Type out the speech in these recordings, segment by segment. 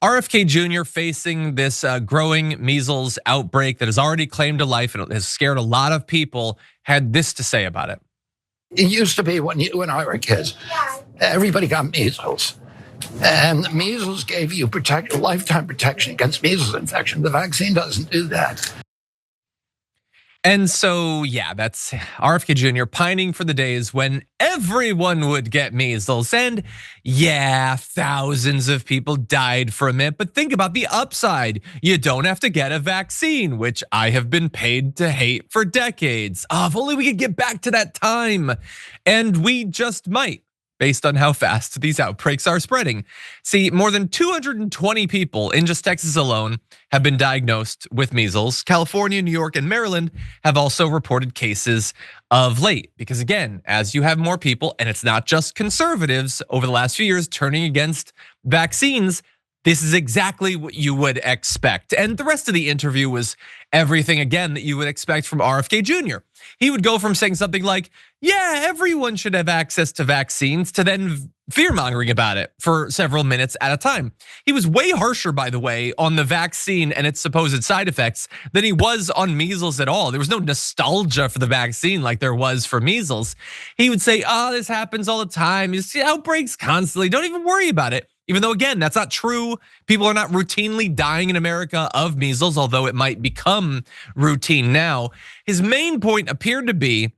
RFK Jr. facing this growing measles outbreak that has already claimed a life and has scared a lot of people, had this to say about it. It used to be when you and I were kids, everybody got measles. And measles gave you lifetime protection against measles infection. The vaccine doesn't do that. And so, yeah, that's RFK Jr. pining for the days when everyone would get measles. And yeah, thousands of people died from it. But think about the upside. You don't have to get a vaccine, which I have been paid to hate for decades. Oh, if only we could get back to that time. And we just might, based on how fast these outbreaks are spreading. See, more than 220 people in just Texas alone have been diagnosed with measles. California, New York, and Maryland have also reported cases of late. Because again, as you have more people, and it's not just conservatives over the last few years turning against vaccines, this is exactly what you would expect. And the rest of the interview was everything again that you would expect from RFK Jr. He would go from saying something like, yeah, everyone should have access to vaccines, to then fear-mongering about it for several minutes at a time. He was way harsher, by the way, on the vaccine and its supposed side effects than he was on measles at all. There was no nostalgia for the vaccine like there was for measles. He would say, oh, this happens all the time. You see outbreaks constantly, don't even worry about it. Even though, again, that's not true. People are not routinely dying in America of measles, although it might become routine now. His main point appeared to be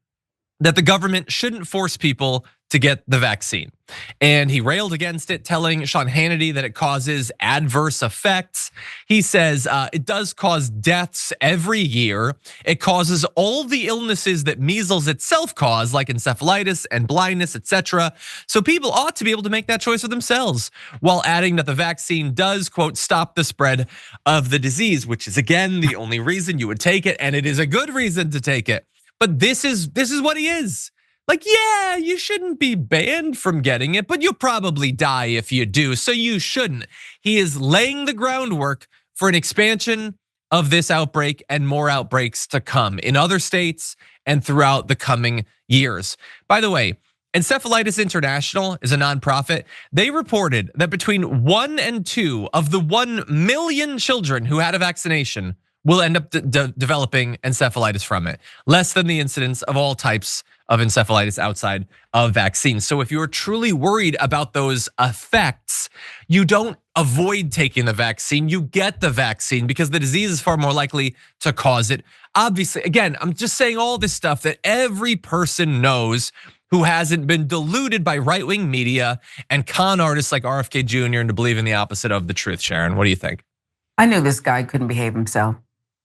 that the government shouldn't force people to get the vaccine. And he railed against it, telling Sean Hannity that it causes adverse effects. He says it does cause deaths every year. It causes all the illnesses that measles itself cause, like encephalitis and blindness, etc. So people ought to be able to make that choice for themselves, while adding that the vaccine does, quote, stop the spread of the disease, which is again the only reason you would take it, and it is a good reason to take it. But this is what he is. Like, yeah, you shouldn't be banned from getting it, but you'll probably die if you do, so you shouldn't. He is laying the groundwork for an expansion of this outbreak and more outbreaks to come in other states and throughout the coming years. By the way, Encephalitis International is a nonprofit. They reported that between 1 and 2 of the 1 million children who had a vaccination will end up developing encephalitis from it. Less than the incidence of all types of encephalitis outside of vaccines. So if you're truly worried about those effects, you don't avoid taking the vaccine, you get the vaccine, because the disease is far more likely to cause it. Obviously, again, I'm just saying all this stuff that every person knows who hasn't been deluded by right-wing media and con artists like RFK Jr. into believing the opposite of the truth. Sharon, what do you think? I knew this guy couldn't behave himself.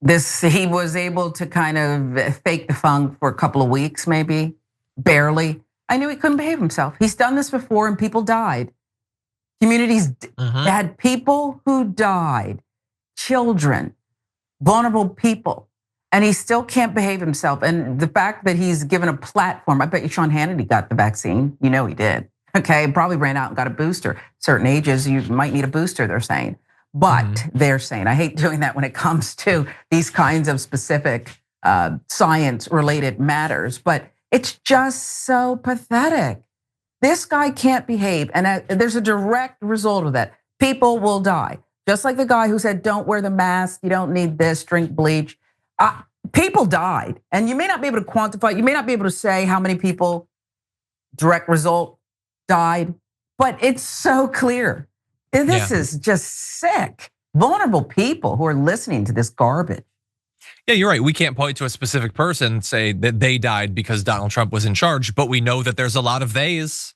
He was able to kind of fake the funk for a couple of weeks, maybe, barely. I knew he couldn't behave himself. He's done this before and people died. Communities had people who died, children, vulnerable people, and he still can't behave himself. And the fact that he's given a platform, I bet you Sean Hannity got the vaccine. You know he did, okay? Probably ran out and got a booster. Certain ages, you might need a booster, they're saying. But they're saying, I hate doing that when it comes to these kinds of specific science-related matters, but it's just so pathetic. This guy can't behave, and there's a direct result of that. People will die. Just like the guy who said, don't wear the mask, you don't need this, drink bleach. People died, and you may not be able to quantify, you may not be able to say how many people, direct result, died, but it's so clear. This is just sick. Vulnerable people who are listening to this garbage. Yeah, you're right. We can't point to a specific person and say that they died because Donald Trump was in charge, but we know that there's a lot of theys.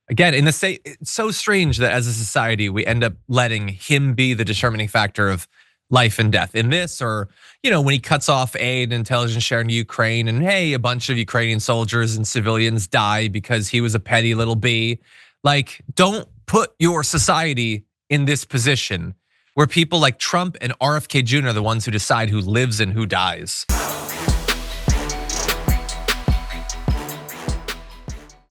Again, in the state, it's so strange that as a society, we end up letting him be the determining factor of life and death in this, or when he cuts off aid and intelligence sharing to Ukraine, and hey, a bunch of Ukrainian soldiers and civilians die because he was a petty little bee. Like, don't put your society in this position where people like Trump and RFK Jr. are the ones who decide who lives and who dies.